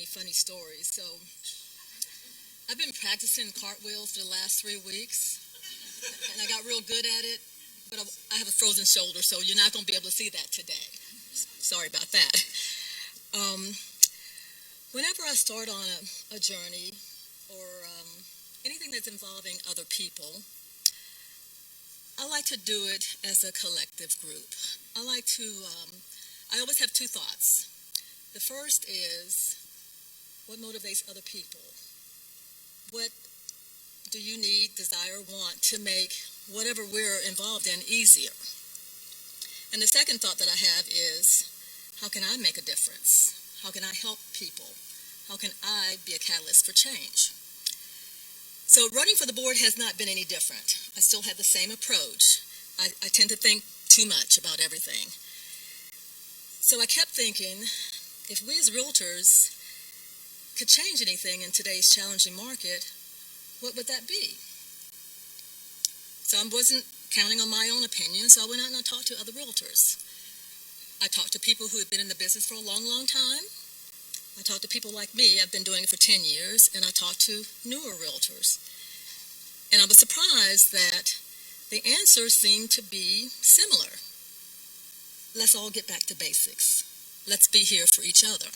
any funny stories. So I've been practicing cartwheels for the last 3 weeks, and I got real good at it, but I have a frozen shoulder, so you're not going to be able to see that today. Sorry about that. Whenever I start on a journey or anything that's involving other people, I like to do it as a collective group. I always have two thoughts. The first is, what motivates other people? What do you need, desire, want to make whatever we're involved in easier? And the second thought that I have is, how can I make a difference? How can I help people? How can I be a catalyst for change? So running for the board has not been any different. I still have the same approach. I tend to think too much about everything. So I kept thinking, if we as realtors could change anything in today's challenging market, what would that be? So I wasn't counting on my own opinion, so I went out and I talked to other realtors. I talked to people who had been in the business for a long, long time. I talked to people like me. I've been doing it for 10 years, and I talked to newer realtors. And I was surprised that the answers seemed to be similar. Let's all get back to basics. Let's be here for each other.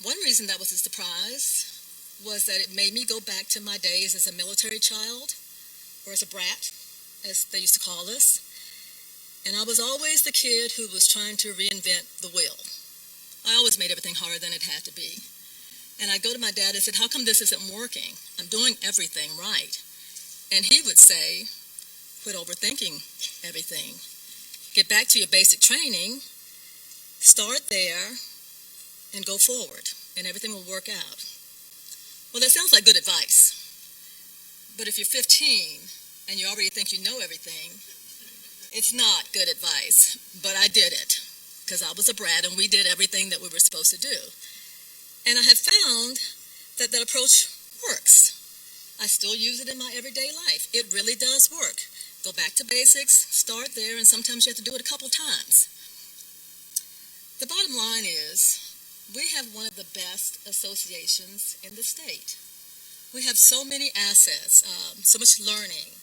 One reason that was a surprise was that it made me go back to my days as a military child, or as a brat, as they used to call us. And I was always the kid who was trying to reinvent the wheel. I always made everything harder than it had to be. And I'd go to my dad and said, how come this isn't working? I'm doing everything right. And he would say, quit overthinking everything. Get back to your basic training, start there, and go forward, and everything will work out. Well, that sounds like good advice. But if you're 15 and you already think you know everything, it's not good advice. But I did it because I was a brat and we did everything that we were supposed to do. And I have found that that approach works. I still use it in my everyday life. It really does work. Go back to basics, start there, and sometimes you have to do it a couple times. The bottom line is, we have one of the best associations in the state. We have so many assets, so much learning,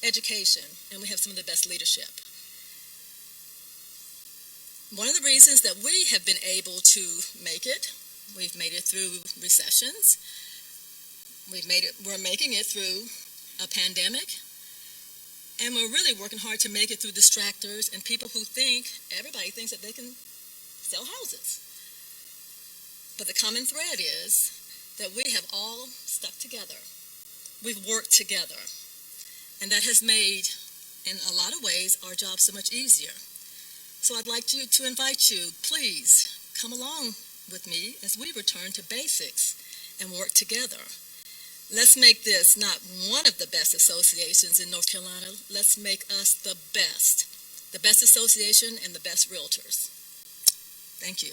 education, and we have some of the best leadership. One of the reasons that we have been able to make it, we've made it through recessions, we're making it through a pandemic, and we're really working hard to make it through distractors and people who everybody thinks that they can sell houses. But the common thread is that we have all stuck together. We've worked together. And that has made, in a lot of ways, our job so much easier. So I'd like to invite you, please, come along with me as we return to basics and work together. Let's make this not one of the best associations in North Carolina. Let's make us the best association and the best realtors. Thank you.